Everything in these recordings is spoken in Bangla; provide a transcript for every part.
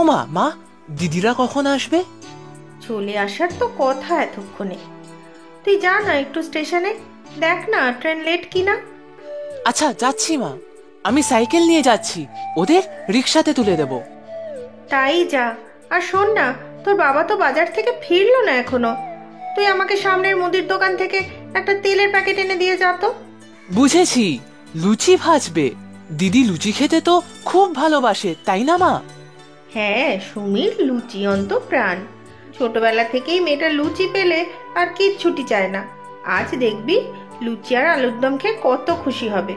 ও মা, মা, দিদিরা কখন আসবে? চলে আসার তো কথা এতক্ষণে। তুই যা না একটু স্টেশনে, দেখ না ট্রেন লেট কিনা। আচ্ছা, যাচ্ছি মা। আমি সাইকেল নিয়ে যাচ্ছি, ওদের রিক্সাতে তুলে দেব। তাই যা। আর শোন না, তোর বাবা তো বাজার থেকে ফিরলো না এখনো। তুই আমাকে সামনের মুদির দোকান থেকে একটা তেলের প্যাকেট এনে দিয়ে যা তো। বুঝেছি, লুচি ভাজবে। দিদি লুচি খেতে তো খুব ভালোবাসে, তাই না মা? হ্যাঁ, সুমির লুচি অন্ত প্রাণ। ছোটবেলা থেকেই মেয়েটা লুচি পেলে আর কিচ্ছুটি চায় না। আজ দেখবি লুচি আর আলুর দম খেয়ে কত খুশি হবে।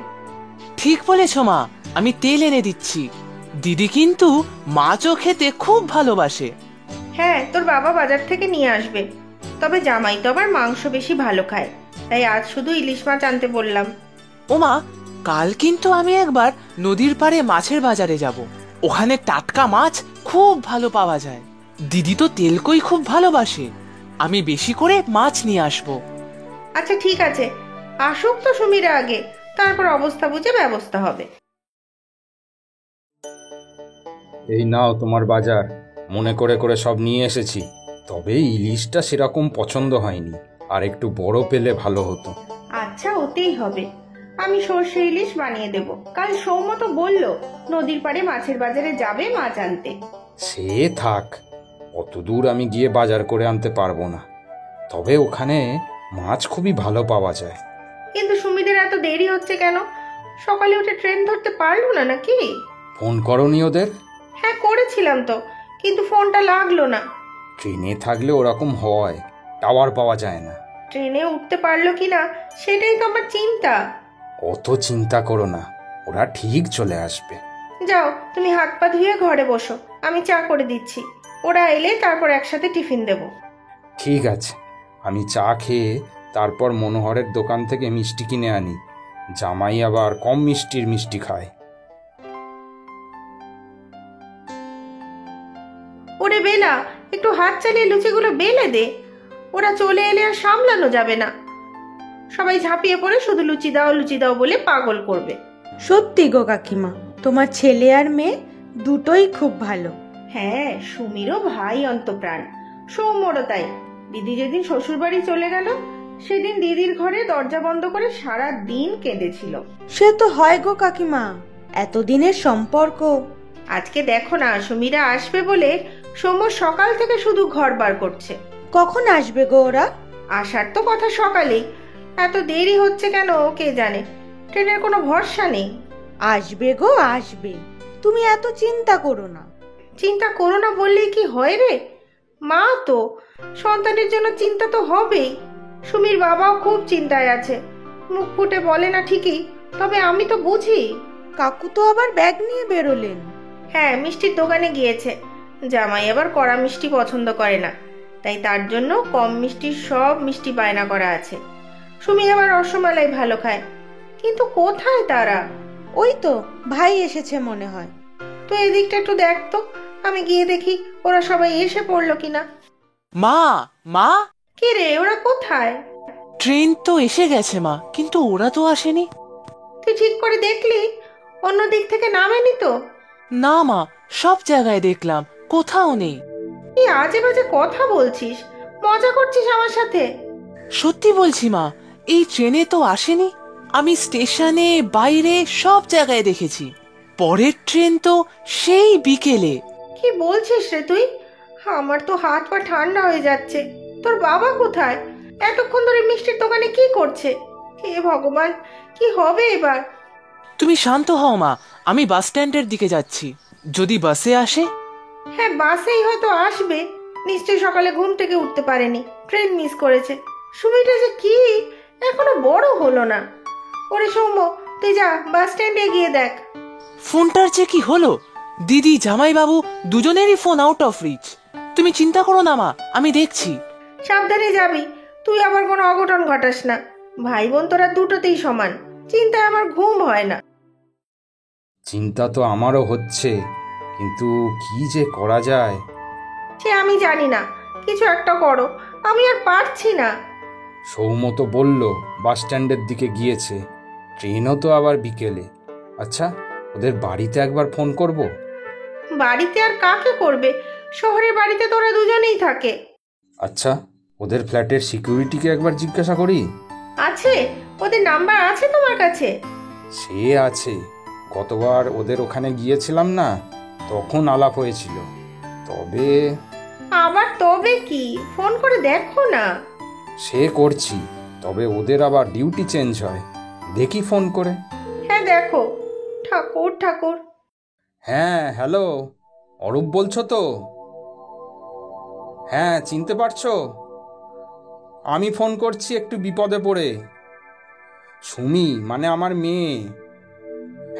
ঠিক বলেছ মা, আমি তেল এনে দিচ্ছি। দিদি কিন্তু মাছও খেতে খুব ভালোবাসে। হ্যাঁ, তোর বাবা বাজার থেকে নিয়ে আসবে। তবে জামাই তো আবার মাংস বেশি ভালো খায়, তাই আজ শুধু ইলিশ মাছ আনতে বললাম। ও মা, কাল কিন্তু আমি একবার নদীর পাড়ে মাছের বাজারে যাব। ওখানে টাটকা মাছ খুব ভালো পাওয়া যায়। দিদি তো তেলকই খুব ভালোবাসে। আমি বেশি করে মাছ নিয়ে আসবো। আচ্ছা ঠিক আছে, আসুক তো সুমিরা আগে, তারপর অবস্থা বুঝে ব্যবস্থা হবে। এই নাও তোমার বাজার, মনে করে করে সব নিয়ে এসেছি। তবে ইলিশটা সেরকম পছন্দ হয়নি, আর একটু বড় পেলে ভালো হতো। আচ্ছা, ওতেই হবে। আমি সর্ষে ইলিশ বানিয়ে দেব। কাল সৌম্য তো বললো নদীর পাড়ে মাছের বাজারে যাবে মাছ আনতে। সে থাক, অত দূর আমি গিয়ে বাজার করে আনতে পারবো না। তবে ওখানে মাছ খুবই ভালো পাওয়া যায়। কিন্তু সুমিদের এত দেরি হচ্ছে কেন? সকালে উঠে ট্রেন ধরতে পারলো না নাকি? ফোন করনি ওদের? হ্যাঁ করেছিলাম তো, কিন্তু ফোনটা লাগলো না। ট্রেনে থাকলে ওরকম হয়, টাওয়ার পাওয়া যায় না। ট্রেনে উঠতে পারলো কিনা সেটাই তো আমার চিন্তা। অত চিন্তা করো না, ওরা ঠিক চলে আসবে। যাও, তুমি হাত পা ধুয়ে ঘরে বসো, আমি চা করে দিচ্ছি। ওরা এলে তারপর একসাথে টিফিন দেব। ঠিক আছে, আমি চা খেয়ে তারপর মনোহরের দোকান থেকে মিষ্টি কিনে আনি। জামাই আবার কম মিষ্টির মিষ্টি খায়। ওরে বেলা, একটু হাত চালিয়ে লুচিগুলো বেলে দে। ওরা চলে এলে আর সামলানো যাবে না। সবাই ঝাঁপিয়ে পড়ে শুধু লুচি দাও বলে পাগল করবে। সত্যি গো কাকিমা, তোমার ছেলে আর মেয়ে দুটোই খুব ভালো। হ্যাঁ, সুমিরও ভাই অন্তপ্রাণ, সৌম্যরও তাই। দিদি যেদিন শ্বশুর বাড়ি চলে গেল, সেদিন দিদির ঘরে দরজা বন্ধ করে সারা দিন কেঁদেছিল। সে তো হয় গো কাকিমা, এতদিনের সম্পর্ক। আজকে দেখো না, সুমিরা আসবে বলে সৌম্য সকাল থেকে শুধু ঘর বার করছে। কখন আসবে গো ওরা? আসার তো কথা সকালেই, এত দেরি হচ্ছে কেন কে জানে। ট্রেনের কোনো ভরসা নেই। আসবে গো আসবে, তুমি এত চিন্তা করো না। চিন্তা করো না বললেই কি হয় রে? মা তো, সন্তানের জন্য চিন্তা তো হবেই। সুমির বাবাও খুব চিন্তায় আছে, মুখ ফুটে বলে না ঠিকই, তবে আমি তো বুঝি। কাকু তো আবার ব্যাগ নিয়ে বেরোলেন। হ্যাঁ, মিষ্টির দোকানে গিয়েছে। জামাই আবার কড়া মিষ্টি পছন্দ করে না, তাই তার জন্য কম মিষ্টির সব মিষ্টি বায়না করা আছে। সুমি আবার রসমালাই ভালো খায়, কিন্তু কোথায় তারা? ওই তো ভাই এসেছে মনে হয়। তো এদিকটা একটু দেখ তো, আমি গিয়ে দেখি ওরা সবাই এসে পড়লো কিনা। মা, মা, কি রে, ওরা কোথায়? ট্রেন তো এসে গেছে মা, কিন্তু ওরা তো আসেনি। তুই ঠিক করে দেখলি? অন্য দিক থেকে নামেনি তো? না মা, সব জায়গায় দেখলাম, কোথাও নেই। কি আজে বাজে কথা বলছিস? মজা করছিস আমার সাথে? সত্যি বলছি মা, এই ট্রেনে তো আসেনি। আমি স্টেশনে, বাইরে সব জায়গায় দেখেছি। পরের ট্রেন তো সেই বিকেলে। কি বলছিস রে তুই? আমার তো হাত পা ঠান্ডা হয়ে যাচ্ছে। তোর বাবা কোথায়? এতক্ষণ ধরে মিষ্টির দোকানে কি করছে? হে ভগবান, কি হবে এবার? তুমি শান্ত হও মা, আমি বাস স্ট্যান্ডের দিকে যাচ্ছি। যদি বাসে আসে? হ্যাঁ, বাসেই হয়তো আসবে। নিশ্চয়ই সকালে ঘুম থেকে উঠতে পারেনি, ট্রেন মিস করেছে। সুমিটা যে কি এখনো বড় হলো না। ওরে সৌম্য, তুই যা বাস স্ট্যান্ডে গিয়ে দেখ। ফোনটার যে কি হলো? দিদি, জামাইবাবু দুজনেরই ফোন আউট অফ রিচ। তুমি চিন্তা করো না মা, আমি দেখছি। সাবধানে যাবি, তুই আবার কোনো অঘটন ঘটাস না। ভাই বোন তোরা দুটোতেই সমান, চিন্তায় আমার ঘুম হয় না। চিন্তা তো আমারও হচ্ছে, কিন্তু কি যে করা যায়। সে আমি জানি না, কিছু একটা করো, আমি আর পারছি না। সৌম্য তো বলল বাস স্ট্যান্ডের দিকে গিয়েছে, ট্রেনও তো আবার বিকেলে। আচ্ছা, ওদের বাড়িতে একবার ফোন করব। বাড়িতে আর কাকে করবে? শহরের বাড়িতে তোরা দুজনেই থাকে। আচ্ছা, ওদের ফ্ল্যাটের সিকিউরিটিকে একবার জিজ্ঞাসা করি। আছে? ওদের নাম্বার আছে তোমার কাছে? সে আছে, গতবার ওদের ওখানে গিয়েছিলাম না, তখন আলাপ হয়েছিল। তবে আবার তবে কি? ফোন করে দেখো না। সে করছি, তবে ওদের আবার ডিউটি চেঞ্জ হয়। দেখি ফোন করে। হ্যাঁ দেখো। ঠাকুর ঠাকুর। হ্যাঁ, হ্যালো, অরূপ বলছো তো? হ্যাঁ, চিনতে পারছো? আমি ফোন করছি একটু বিপদে পড়ে। সুমি মানে আমার মেয়ে।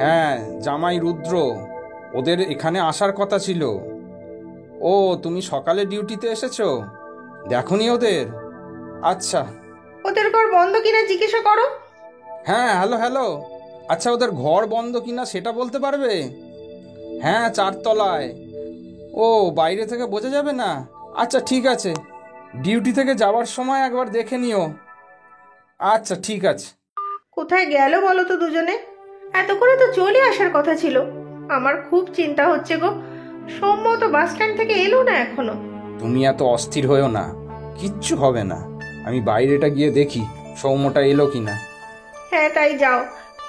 হ্যাঁ, জামাই রুদ্র, ওদের এখানে আসার কথা ছিল। ও, তুমি সকালে ডিউটিতে এসেছো? দেখোনি ওদের? আচ্ছা। ওদের ঘর বন্ধ কিনা জিজ্ঞাসা করো। হ্যাঁ, হ্যালো হ্যালো। আচ্ছা, ওদের ঘর বন্ধ কিনা সেটা বলতে পারবে? হ্যাঁ, 4 তলায়। ও, বাইরে থেকে বোঝা যাবে না? আচ্ছা ঠিক আছে, ডিউটি থেকে যাওয়ার সময় একবার দেখে নিও। আচ্ছা ঠিক আছে। কোথায় গেল বলো তো দুজনে? এতক্ষণে তো চলে আসার কথা ছিল। আমার খুব চিন্তা হচ্ছে গো। সৌম্য তো বাস স্ট্যান্ড থেকে এলো না এখনো। তুমি এত অস্থির হয়েও না, কিচ্ছু হবে না। আমি বাইরেটা গিয়ে দেখি সৌম্যটা এলো কিনা। হ্যাঁ তাই যাও।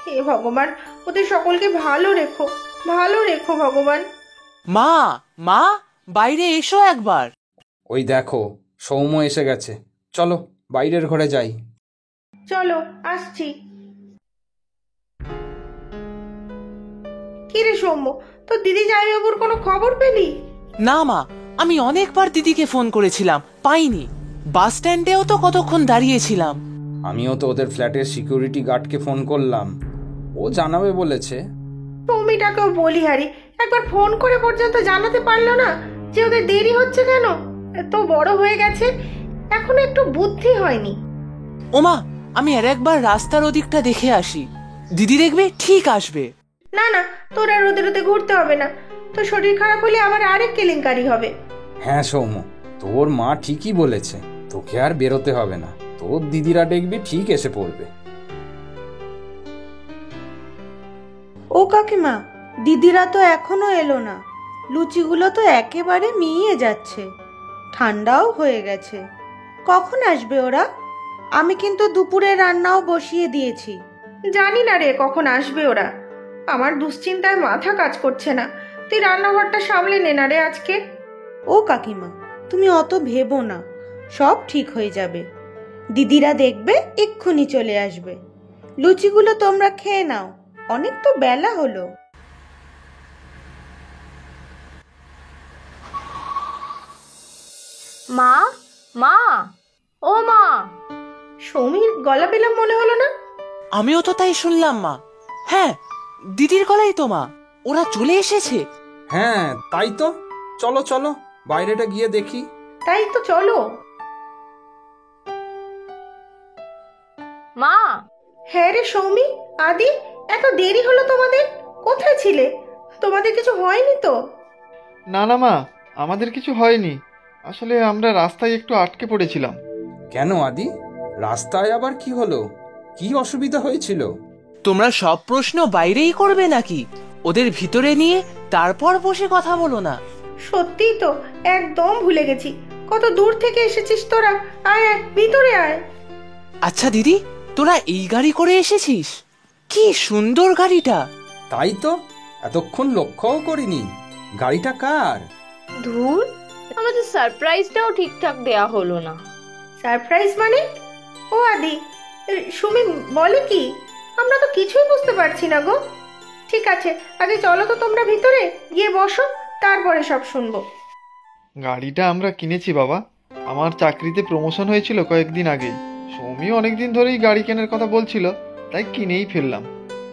হে ভগবান, ওদের সকলকে ভালো রেখো, ভালো রেখো ভগবান। মা, মা, বাইরে এসো একবার। ওই দেখো, সৌম্য এসে গেছে। চলো বাইরের ঘরে যাই। চলো, আসছি। কি রে সৌম্য, তোর দিদি জামাইবাবুর কোনো খবর পেলি? না মা, আমি অনেকবার দিদিকে ফোন করেছিলাম, পাইনি। বাস স্ট্যান্ডেও তো কতক্ষণ দাঁড়িয়েছিলাম। আমিও তো ওদের ফ্ল্যাটের সিকিউরিটি গার্ডকে ফোন করলাম, ও জানাবে বলেছে। টমিটাকেও বলি হারি, একবার ফোন করে পর্যন্ত জানাতে পারলো না যে ওদের দেরি হচ্ছে কেন। এত বড় হয়ে গেছে, এখনো একটু বুদ্ধি হয়নি। ওমা, আমি আর একবার রাস্তার ওদিকটা দেখে আসি। দিদি দেখবে ঠিক আসবে। না না, তোর আর রোদে রোদে ঘুরতে হবে না। তোর শরীর খারাপ হলে আবার আরেক কেলেঙ্কারি হবে। হ্যাঁ সৌম্য, তোর মা ঠিকই বলেছে, তোকে আর বেরোতে হবে না। তোর দিদিরা দেখবি ঠিক এসে পড়বে। ও কাকিমা, দিদিরা তো এখনো এলো না। লুচিগুলো তো একেবারে মিইয়ে যাচ্ছে, ঠান্ডাও হয়ে গেছে। কখন আসবে ওরা? আমি কিন্তু দুপুরে রান্নাও বসিয়ে দিয়েছি। জানি না রে কখন আসবে ওরা। আমার দুশ্চিন্তায় মাথা কাজ করছে না। তুই রান্নাঘরটা সামলে নে না রে আজকে। ও কাকিমা, তুমি অত ভেবো না, সব ঠিক হয়ে যাবে। দিদিরা দেখবে এক্ষুনি চলে আসবে। লুচিগুলো তোমরা খেয়ে নাও, অনেক তো বেলা হলো। মা, মা, ও মা। সৌমির গলা পেলাম মনে হলো না? আমিও তো তাই শুনলাম মা। হ্যাঁ, দিদির গলাই তো মা। ওরা চলে এসেছে। হ্যাঁ তাই তো, চলো চলো বাইরেটা গিয়ে দেখি। তাই তো চলো। মা, হ্যাঁ রে সৌমি, আদি, এত দেরি হলো তোমাদের? কোথায় ছিলে? তোমাদের কিছু হয়নি তো? না না মা, আমাদের কিছু হয়নি। আসলে আমরা রাস্তায় একটু আটকে পড়েছিলাম। কেন আদি, রাস্তায় আবার কি হলো? কি অসুবিধা হয়েছিল? তোমরা সব প্রশ্ন বাইরেই করবে নাকি? ওদের ভিতরে নিয়ে তারপর বসে কথা বলো না। সত্যিই তো, একদম ভুলে গেছি। কত দূর থেকে এসেছিস তোরা। আয় আয়, ভিতরে আয়। আচ্ছা দিদি, তোরা এই গাড়ি করে এসেছিস? কি সুন্দর গাড়িটা। তাই তো, এতক্ষণ লক্ষ্যও করিনি। গাড়িটা কার? ধুর, আমাদের সারপ্রাইজটাও ঠিকঠাক দেয়া হলো না। সারপ্রাইজ মানে? ও আদি, সুমি বলে কি? আমরা তো কিছুই বুঝতে পারছি না গো। ঠিক আছে, আগে চলো তো তোমরা ভিতরে গিয়ে বসো, তারপরে সব শুনবো। গাড়িটা আমরা কিনেছি বাবা। আমার চাকরিতে প্রমোশন হয়েছিল কয়েকদিন আগেই। সৌমিও অনেকদিন ধরেই গাড়ি কেনার কথা বলছিল, তাই কিনেই ফেললাম।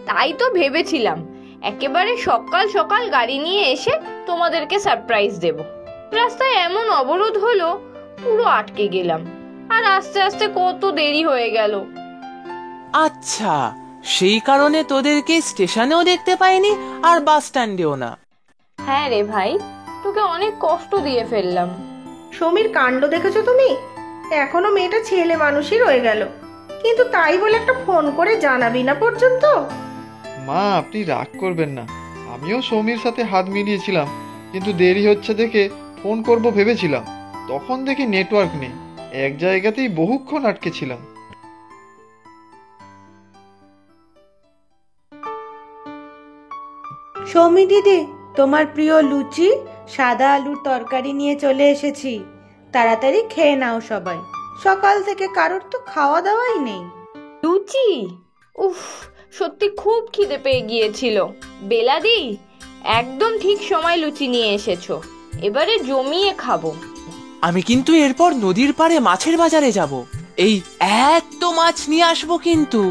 তাই তো ভেবেছিলাম একেবারে সকাল সকাল গাড়ি নিয়ে এসে তোমাদেরকে সারপ্রাইজ দেব। রাস্তায় এমন অবরোধ হলো, পুরো আটকে গেলাম। আর আস্তে আস্তে কত দেরি হয়ে গেল। আচ্ছা, সেই কারণে তোদেরকে স্টেশনেও দেখতে পাইনি আর বাস স্ট্যান্ডেও না। হ্যাঁ রে ভাই, তোকে অনেক কষ্ট দিয়ে ফেললাম। সমীর কাণ্ড দেখেছো তুমি? এখনো মেয়েটা ছেলে মানুষই রয়ে গেল, কিন্তু তাই বলে একটা ফোন করে জানাবি না পর্যন্ত? মা, আপনি রাগ করবেন না। আমিও সৌমির সাথে হাত মিলিয়েছিলাম, কিন্তু দেরি হচ্ছে দেখে ফোন করব ভেবেছিলাম, তখন দেখি নেটওয়ার্ক নেই, এক জায়গাতেই বহুক্ষণ আটকে ছিলাম। সৌমি দিদি, তোমার প্রিয় লুচি, সাদা আলুর তরকারি নিয়ে চলে এসেছি। তাড়াতাড়ি খেয়ে নাও সবাই, সকাল থেকে কারোর তো খাওয়া দাওয়াই নেই। লুচি? উফ, সত্যি খুব খিদে পেয়ে গিয়েছিল। বেলাদি, একদম ঠিক সময় লুচি নিয়ে এসেছো, এবারে জমিয়ে খাবো। আমি কিন্তু এরপর নদীর পাড়ে মাছের বাজারে যাব, এই এত মাছ নিয়ে আসবো কিন্তু।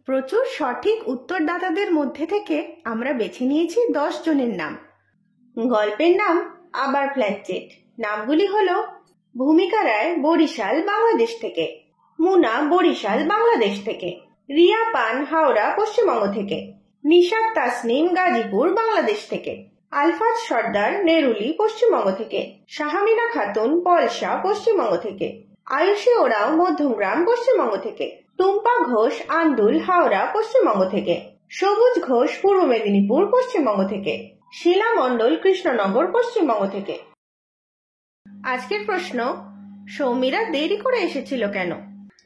প্রচুর সঠিক উত্তরদাতাদের মধ্যে থেকে আমরা বেছে নিয়েছি 10 জনের নাম। গল্পের নাম আবার ফ্ল্যাটচেট। নামগুলি হলো ভূমিকা রায়, বরিশাল, বাংলাদেশ থেকে; মুনা, বরিশাল, বাংলাদেশ থেকে; রিয়া পান, হাওড়া, পশ্চিমবঙ্গ থেকে; নিশাত তাসনিম, গাজীপুর, বাংলাদেশ থেকে; আলফাজ সর্দার, নেরুলি, পশ্চিমবঙ্গ থেকে; শাহামিনা খাতুন, পলসা, পশ্চিমবঙ্গ থেকে; আয়ুষী ওরাও, মধ্যমগ্রাম, পশ্চিমবঙ্গ থেকে; টুম্পা ঘোষ, আন্দুল, হাওড়া, পশ্চিমবঙ্গ থেকে; সবুজ ঘোষ, পূর্ব মেদিনীপুর, পশ্চিমবঙ্গ থেকে; শিলা মণ্ডল, কৃষ্ণনগর, পশ্চিমবঙ্গ থেকে। আজকের প্রশ্ন, সৌমিরা দেরি করে এসেছিল কেন?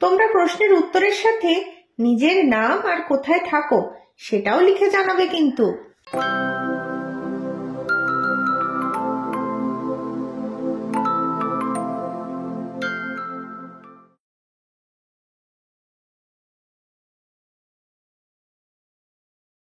তোমরা প্রশ্নের উত্তরের সাথে নিজের নাম আর কোথায় থাকো সেটাও লিখে জানাবে কিন্তু।